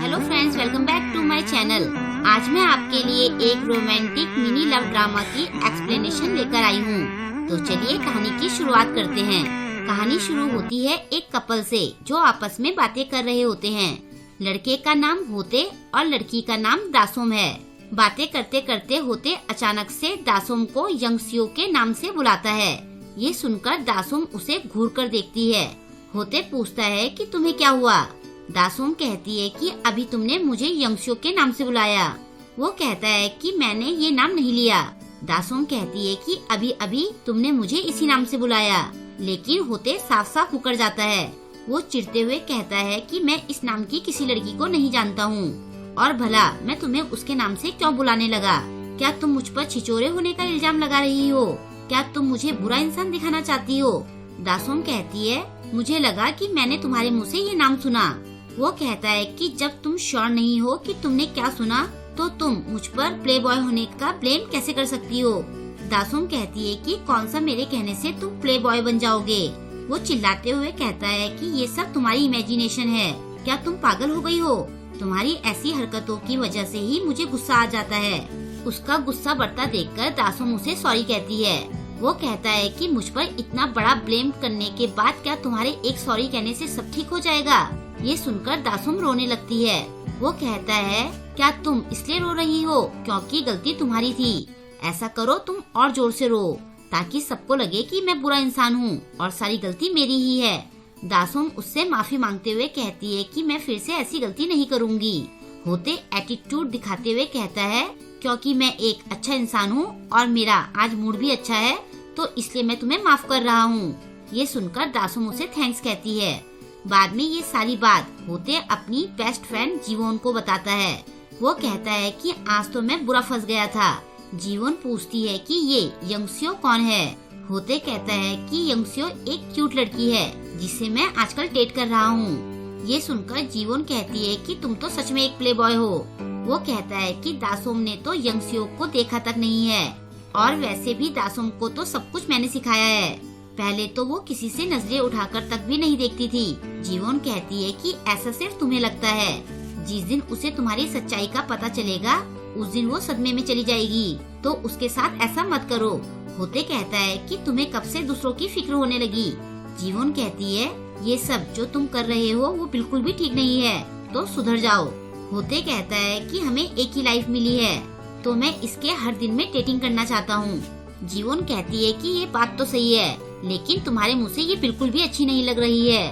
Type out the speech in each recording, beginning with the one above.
Hello friends, welcome back to my channel. आज मैं आपके लिए एक रोमांटिक मिनी लव ड्रामा की एक्सप्लेनेशन लेकर आई हूँ। तो चलिए कहानी की शुरुआत करते हैं। कहानी शुरू होती है एक कपल से जो आपस में बातें कर रहे होते हैं। लड़के का नाम होते और लड़की का नाम दासोम है। बातें करते करते होते अचानक से दासोम को यंगसियो के नाम से बुलाता है। ये सुनकर दासोम उसे घूर कर देखती है। होते पूछता है कि तुम्हें क्या हुआ। दासोम कहती है कि अभी तुमने मुझे यंगसियो के नाम से बुलाया। वो कहता है कि मैंने ये नाम नहीं लिया। दासोम कहती है कि अभी अभी तुमने मुझे इसी नाम से बुलाया। लेकिन होते साफ साफ मुकर जाता है। वो चिढ़ते हुए कहता है कि मैं इस नाम की किसी लड़की को नहीं जानता हूँ और भला मैं तुम्हें उसके नाम से क्यों बुलाने लगा। क्या तुम मुझ पर छिचोरे होने का इल्जाम लगा रही हो? क्या तुम मुझे बुरा इंसान दिखाना चाहती हो? दासोम कहती है मुझे लगा कि मैंने तुम्हारे मुँह से ये नाम सुना। वो कहता है कि जब तुम श्योर नहीं हो कि तुमने क्या सुना तो तुम मुझ पर प्ले बॉय होने का ब्लेम कैसे कर सकती हो। दासोम कहती है कि कौन सा मेरे कहने से तुम प्ले बॉय बन जाओगे। वो चिल्लाते हुए कहता है कि ये सब तुम्हारी इमेजिनेशन है। क्या तुम पागल हो गई हो? तुम्हारी ऐसी हरकतों की वजह से ही मुझे गुस्सा आ जाता है। उसका गुस्सा बढ़ता देखकर दासोम उसे सॉरी कहती है। वो कहता है कि मुझ पर इतना बड़ा ब्लेम करने के बाद क्या तुम्हारे एक सॉरी कहने से सब ठीक हो जाएगा? ये सुनकर दासोम रोने लगती है। वो कहता है क्या तुम इसलिए रो रही हो क्योंकि गलती तुम्हारी थी? ऐसा करो तुम और जोर से रो ताकि सबको लगे कि मैं बुरा इंसान हूँ और सारी गलती मेरी ही है। दासोम उससे माफी मांगते हुए कहती है कि मैं फिर से ऐसी गलती नहीं करूँगी। होते एटीट्यूड दिखाते हुए कहता है क्योंकि मैं एक अच्छा इंसान हूँ और मेरा आज मूड भी अच्छा है तो इसलिए मैं तुम्हें माफ कर रहा हूँ। ये सुनकर दासोम उसे थैंक्स कहती है। बाद में ये सारी बात होते अपनी बेस्ट फ्रेंड जीवोन को बताता है। वो कहता है कि आज तो मैं बुरा फंस गया था। जीवोन पूछती है कि ये यंगसियो कौन है। होते कहता है कि यंगसियो एक क्यूट लड़की है जिसे मैं आजकल डेट कर रहा हूँ। ये सुनकर जीवोन कहती है कि तुम तो सच में एक प्ले बॉय हो। वो कहता है कि दासोम ने तो यंगसियो को देखा तक नहीं है और वैसे भी दासोम को तो सब कुछ मैंने सिखाया है। पहले तो वो किसी से नजरें उठाकर तक भी नहीं देखती थी। जीवोन कहती है कि ऐसा सिर्फ तुम्हें लगता है। जिस दिन उसे तुम्हारी सच्चाई का पता चलेगा उस दिन वो सदमे में चली जाएगी। तो उसके साथ ऐसा मत करो। होते कहता है कि तुम्हें कब से दूसरों की फिक्र होने लगी। जीवोन कहती है ये सब जो तुम कर रहे हो वो बिल्कुल भी ठीक नहीं है तो सुधर जाओ। होते कहता है कि हमें एक ही लाइफ मिली है तो मैं इसके हर दिन में डेटिंग करना चाहता हूँ। जीवोन कहती है कि ये बात तो सही है लेकिन तुम्हारे मुंह से ये बिल्कुल भी अच्छी नहीं लग रही है।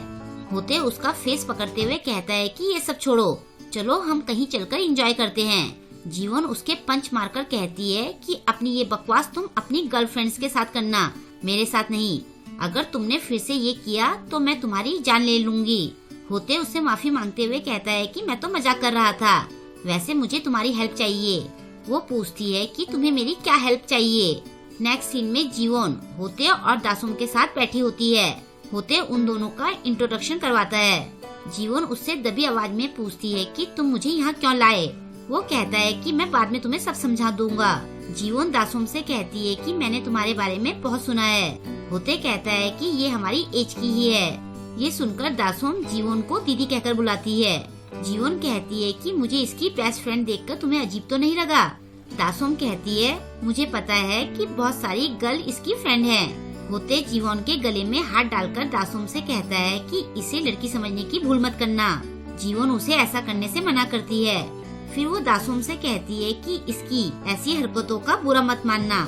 होते उसका फेस पकड़ते हुए कहता है कि ये सब छोड़ो, चलो हम कहीं चलकर एंजॉय करते हैं। जीवन उसके पंच मारकर कहती है कि अपनी ये बकवास तुम अपनी गर्लफ्रेंड्स के साथ करना, मेरे साथ नहीं। अगर तुमने फिर से ये किया तो मैं तुम्हारी जान ले लूंगी। होते उससे माफी मांगते हुए कहता है कि मैं तो मजाक कर रहा था, वैसे मुझे तुम्हारी हेल्प चाहिए। वो पूछती है कि तुम्हें मेरी क्या हेल्प चाहिए। नेक्स्ट सीन में जीवोन होते और दासोम के साथ बैठी होती है। होते उन दोनों का इंट्रोडक्शन करवाता है। जीवोन उससे दबी आवाज में पूछती है कि तुम मुझे यहाँ क्यों लाए। वो कहता है कि मैं बाद में तुम्हें सब समझा दूंगा। जीवोन दासोम से कहती है कि मैंने तुम्हारे बारे में बहुत सुना है। होते कहता है कि ये हमारी एज की ही है। ये सुनकर दासोम जीवोन को दीदी कहकर बुलाती है। जीवोन कहती है कि मुझे इसकी बेस्ट फ्रेंड देखकर तुम्हें अजीब तो नहीं लगा? दासोम कहती है मुझे पता है कि बहुत सारी गर्ल इसकी फ्रेंड हैं। होते जीवोन के गले में हाथ डालकर दासोम से कहता है कि इसे लड़की समझने की भूल मत करना। जीवोन उसे ऐसा करने से मना करती है। फिर वो दासोम से कहती है कि इसकी ऐसी हरकतों का बुरा मत मानना,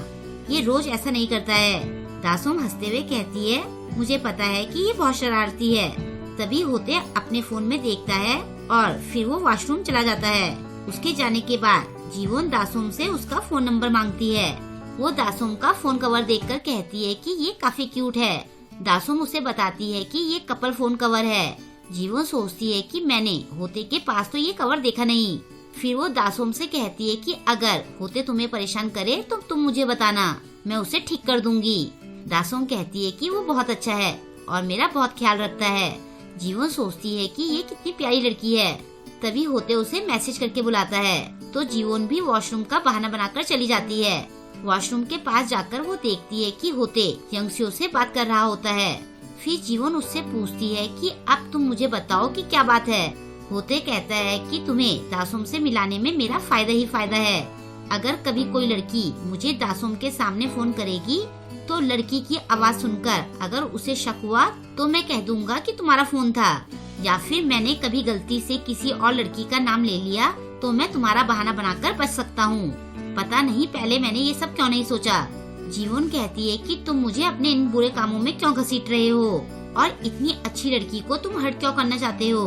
ये रोज ऐसा नहीं करता है। दासोम हंसते हुए कहती है मुझे पता है कि ये बहुत शरारती है। तभी होते अपने फोन में देखता है और फिर वो वॉशरूम चला जाता है। उसके जाने के बाद जीवोन दासोम से उसका फोन नंबर मांगती है। वो दासोम का फोन कवर देखकर कहती है कि ये काफी क्यूट है। दासोम उसे बताती है कि ये कपल फोन कवर है। जीवोन सोचती है कि मैंने होते के पास तो ये कवर देखा नहीं। फिर वो दासोम से कहती है कि अगर होते तुम्हें परेशान करे तो तुम मुझे बताना, मैं उसे ठीक कर दूंगी। दासोम कहती है कि वो बहुत अच्छा है और मेरा बहुत ख्याल रखता है। जीवोन सोचती है कि ये कितनी प्यारी लड़की है। तभी होते उसे मैसेज करके बुलाता है तो जीवोन भी वॉशरूम का बहाना बनाकर चली जाती है। वॉशरूम के पास जाकर वो देखती है कि होते यंगसियो से बात कर रहा होता है। फिर जीवोन उससे पूछती है कि अब तुम मुझे बताओ कि क्या बात है। होते कहता है कि तुम्हें दासोम से मिलाने में मेरा फायदा ही फायदा है। अगर कभी कोई लड़की मुझे दासोम के सामने फोन करेगी तो लड़की की आवाज सुनकर अगर उसे शक हुआ तो मैं कह दूंगा कि तुम्हारा फोन था, या फिर मैंने कभी गलती से किसी और लड़की का नाम ले लिया तो मैं तुम्हारा बहाना बनाकर बच सकता हूँ। पता नहीं पहले मैंने ये सब क्यों नहीं सोचा। जीवन कहती है कि तुम मुझे अपने इन बुरे कामों में क्यों घसीट रहे हो और इतनी अच्छी लड़की को तुम हर्ट क्यों करना चाहते हो।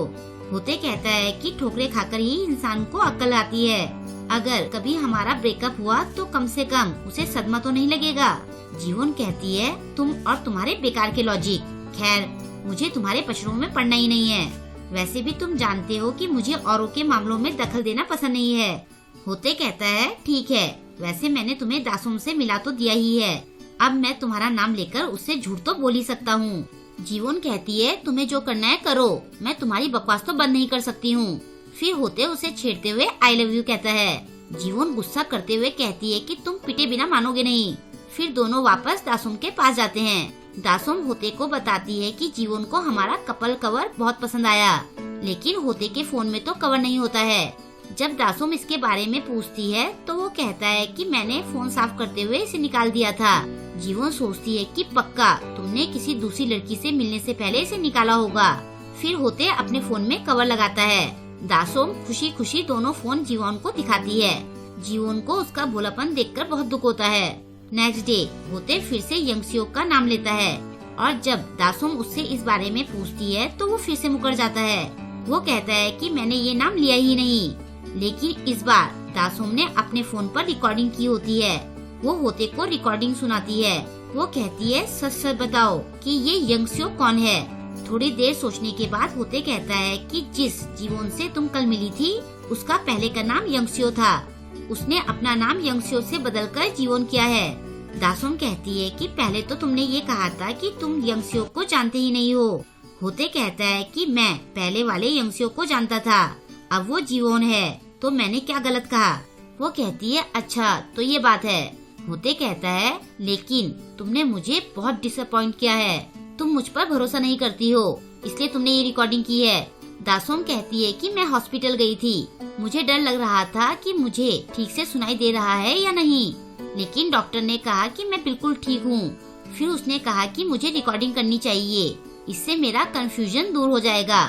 होते कहता है कि ठोकरें खाकर ही इंसान को अक्ल आती है। अगर कभी हमारा ब्रेकअप हुआ तो कम से कम उसे सदमा तो नहीं लगेगा। जीवन कहती है तुम और तुम्हारे बेकार के लॉजिक। खैर मुझे तुम्हारे पचड़ों में पड़ना ही नहीं है। वैसे भी तुम जानते हो कि मुझे औरों के मामलों में दखल देना पसंद नहीं है। होते कहता है ठीक है, वैसे मैंने तुम्हें दासोम से मिला तो दिया ही है, अब मैं तुम्हारा नाम लेकर उससे झूठ तो बोल ही सकता हूँ। जीवन कहती है तुम्हें जो करना है करो, मैं तुम्हारी बकवास तो बंद नहीं कर सकती हूँ। फिर होते उसे छेड़ते हुए आई लव यू कहता है। जीवन गुस्सा करते हुए कहती है कि तुम पिटे बिना मानोगे नहीं। फिर दोनों वापस दासोम के पास जाते हैं। दासोम होते को बताती है कि जीवन को हमारा कपल कवर बहुत पसंद आया, लेकिन होते के फोन में तो कवर नहीं होता है। जब दासोम इसके बारे में पूछती है तो वो कहता है कि मैंने फोन साफ करते हुए इसे निकाल दिया था। जीवन सोचती है कि पक्का तुमने किसी दूसरी लड़की से मिलने से पहले इसे निकाला होगा। फिर होते अपने फोन में कवर लगाता है। दासोम खुशी खुशी दोनों फोन जीवन को दिखाती है। जीवन को उसका भोलापन देखकर बहुत दुख होता है। नेक्स्ट डे होते फिर से यंगसियोक का नाम लेता है और जब दासोम उससे इस बारे में पूछती है तो वो फिर से मुकर जाता है। वो कहता है कि मैंने ये नाम लिया ही नहीं, लेकिन इस बार दासोम ने अपने फोन पर रिकॉर्डिंग की होती है। वो होते को रिकॉर्डिंग सुनाती है। वो कहती है सच सच बताओ कि ये यंगसियोक कौन है। थोड़ी देर सोचने के बाद होते कहता है कि जिस जीवन से तुम कल मिली थी उसका पहले का नाम यंगसियो था, उसने अपना नाम यंगसियो से बदलकर जीवन किया है। दासोम कहती है कि पहले तो तुमने ये कहा था कि तुम यंगसियो को जानते ही नहीं हो। होते कहता है कि मैं पहले वाले यंगसियो को जानता था, अब वो जीवन है, तो मैंने क्या गलत कहा। वो कहती है अच्छा तो ये बात है। होते कहता है लेकिन तुमने मुझे बहुत डिसअपॉइंट किया है, तुम मुझ पर भरोसा नहीं करती हो, इसलिए तुमने ये रिकॉर्डिंग की है। दासोम कहती है कि मैं हॉस्पिटल गई थी, मुझे डर लग रहा था कि मुझे ठीक से सुनाई दे रहा है या नहीं, लेकिन डॉक्टर ने कहा कि मैं बिल्कुल ठीक हूँ। फिर उसने कहा कि मुझे रिकॉर्डिंग करनी चाहिए, इससे मेरा कंफ्यूजन दूर हो जाएगा।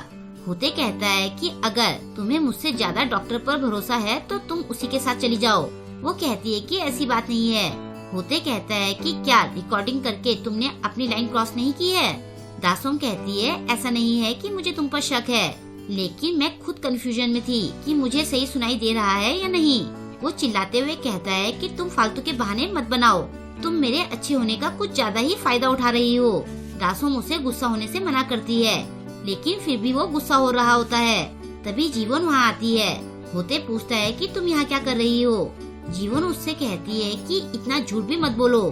होते कहता है कि अगर तुम्हें मुझसे ज्यादा डॉक्टर पर भरोसा है तो तुम उसी के साथ चली जाओ। वो कहती है कि ऐसी बात नहीं है। होते कहता है कि क्या रिकॉर्डिंग करके तुमने अपनी लाइन क्रॉस नहीं की है। दासोम कहती है ऐसा नहीं है कि मुझे तुम पर शक है, लेकिन मैं खुद कंफ्यूजन में थी कि मुझे सही सुनाई दे रहा है या नहीं। वो चिल्लाते हुए कहता है कि तुम फालतू के बहाने मत बनाओ, तुम मेरे अच्छे होने का कुछ ज्यादा ही फायदा उठा रही हो। दासोम उसे गुस्सा होने से मना करती है, लेकिन फिर भी वो गुस्सा हो रहा होता है। तभी जीवन वहाँ आती है। होते पूछता है कि तुम यहाँ क्या कर रही हो। जीवन उससे कहती है कि इतना झूठ भी मत बोलो।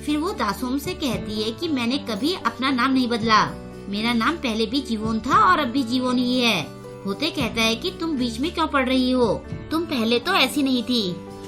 फिर वो दासोम से कहती है कि मैंने कभी अपना नाम नहीं बदला, मेरा नाम पहले भी जीवन था और अब भी जीवन ही है। होते कहता है कि तुम बीच में क्यों पड़ रही हो, तुम पहले तो ऐसी नहीं थी।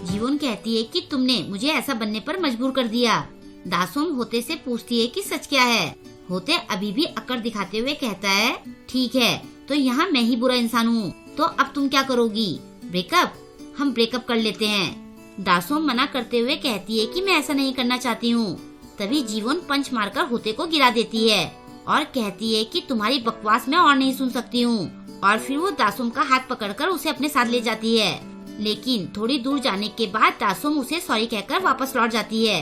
जीवन कहती है कि तुमने मुझे ऐसा बनने पर मजबूर कर दिया। दासोम होते से पूछती है कि सच क्या है। होते अभी भी अकड़ दिखाते हुए कहता है ठीक है तो यहाँ मैं ही बुरा इंसान हूँ, तो अब तुम क्या करोगी, ब्रेकअप, हम ब्रेकअप कर लेते हैं। दासोम मना करते हुए कहती है कि मैं ऐसा नहीं करना चाहती हूँ। तभी जीवन पंच मारकर होते को गिरा देती है और कहती है कि तुम्हारी बकवास मैं और नहीं सुन सकती हूँ। और फिर वो दासोम का हाथ पकड़कर उसे अपने साथ ले जाती है, लेकिन थोड़ी दूर जाने के बाद दासोम उसे सॉरी कहकर वापस लौट जाती है।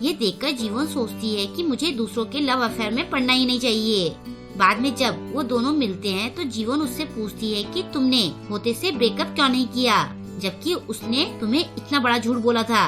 ये देखकर जीवन सोचती है कि मुझे दूसरों के लव अफेयर में पड़ना ही नहीं चाहिए। बाद में जब वो दोनों मिलते हैं तो जीवन उससे पूछती है कि तुमने होते से ब्रेकअप क्यों नहीं किया, जबकि उसने तुम्हें इतना बड़ा झूठ बोला था।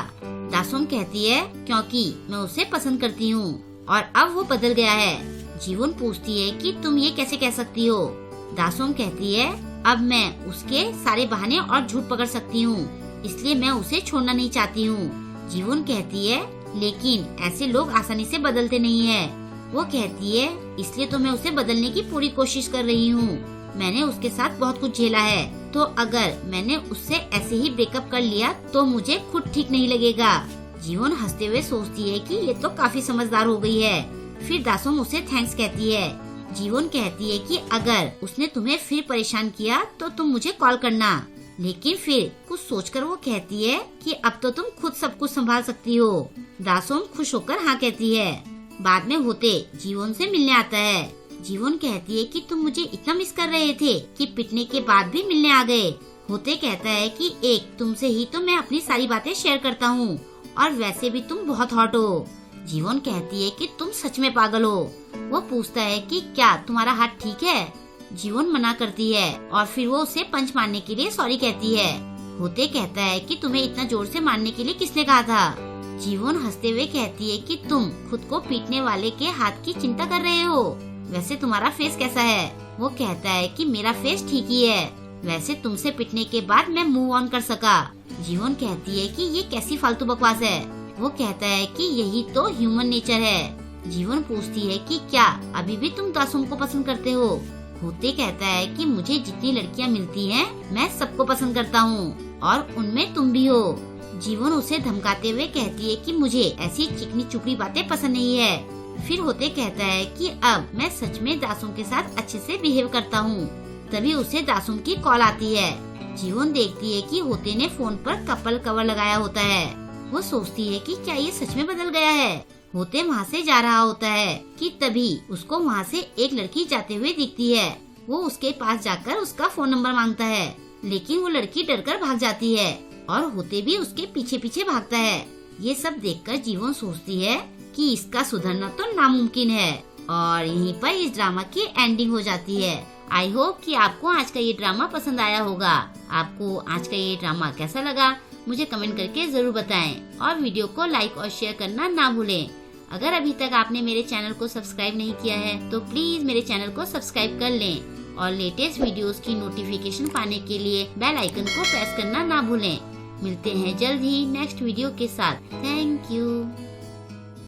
दासोम कहती है क्योंकि मैं उसे पसंद करती हूँ और अब वो बदल गया है। जीवन पूछती है कि तुम ये कैसे कह सकती हो। दासोम कहती है अब मैं उसके सारे बहाने और झूठ पकड़ सकती हूँ, इसलिए मैं उसे छोड़ना नहीं चाहती हूँ। जीवन कहती है लेकिन ऐसे लोग आसानी से बदलते नहीं है। वो कहती है इसलिए तो मैं उसे बदलने की पूरी कोशिश कर रही हूँ, मैंने उसके साथ बहुत कुछ झेला है, तो अगर मैंने उससे ऐसे ही ब्रेकअप कर लिया तो मुझे खुद ठीक नहीं लगेगा। जीवन हंसते हुए सोचती है कि ये तो काफी समझदार हो गई है। फिर दासोम उसे थैंक्स कहती है। जीवन कहती है कि अगर उसने तुम्हें फिर परेशान किया तो तुम मुझे कॉल करना। लेकिन फिर कुछ सोचकर वो कहती है कि अब तो तुम खुद सब कुछ संभाल सकती हो। दासोम खुश होकर हाँ कहती है। बाद में होते जीवन से मिलने आता है। जीवन कहती है कि तुम मुझे इतना मिस कर रहे थे कि पिटने के बाद भी मिलने आ गए। होते कहता है कि एक तुमसे ही तो मैं अपनी सारी बातें शेयर करता हूँ और वैसे भी तुम बहुत हॉट हो। जीवन कहती है कि तुम सच में पागल हो। वो पूछता है कि क्या तुम्हारा हाथ ठीक है? जीवन मना करती है और फिर वो उसे पंच मारने के लिए सॉरी कहती है। होते कहता है कि तुम्हें इतना जोर से मारने के लिए किसने कहा था? जीवन हंसते हुए कहती है कि तुम खुद को पीटने वाले के हाथ की चिंता कर रहे हो। वैसे तुम्हारा फेस कैसा है? वो कहता है कि मेरा फेस ठीक ही है। वैसे तुमसे पिटने के बाद मैं मूव ऑन कर सका। जीवन कहती है कि ये कैसी फालतू बकवास है। वो कहता है कि यही तो ह्यूमन नेचर है। जीवन पूछती है कि क्या अभी भी तुम दासोम को पसंद करते हो? होते कहता है कि मुझे जितनी लड़कियां मिलती हैं, मैं सबको पसंद करता हूँ और उनमें तुम भी हो। जीवन उसे धमकाते हुए कहती है कि मुझे ऐसी चिकनी चुपड़ी बातें पसंद नहीं है। फिर होते कहता है कि अब मैं सच में दासोम के साथ अच्छे से बिहेव करता हूँ। तभी उसे दासोम की कॉल आती है। जीवन देखती है कि होते ने फोन पर कपल कवर लगाया होता है। वो सोचती है कि क्या ये सच में बदल गया है। होते वहाँ से जा रहा होता है कि तभी उसको वहाँ से एक लड़की जाते हुए दिखती है। वो उसके पास जाकर उसका फोन नंबर मांगता है, लेकिन वो लड़की डरकर भाग जाती है और होते भी उसके पीछे पीछे भागता है। ये सब देखकर जीवन सोचती है कि इसका सुधरना तो नामुमकिन है और यहीं पर इस ड्रामा की एंडिंग हो जाती है। आई होप कि आपको आज का ये ड्रामा पसंद आया होगा। आपको आज का ये ड्रामा कैसा लगा मुझे कमेंट करके जरूर बताएं और वीडियो को लाइक और शेयर करना ना भूलें। अगर अभी तक आपने मेरे चैनल को सब्सक्राइब नहीं किया है तो प्लीज मेरे चैनल को सब्सक्राइब कर लें और लेटेस्ट वीडियोस की नोटिफिकेशन पाने के लिए बेल आइकन को प्रेस करना ना भूलें। मिलते हैं जल्द ही नेक्स्ट वीडियो के साथ। Thank you.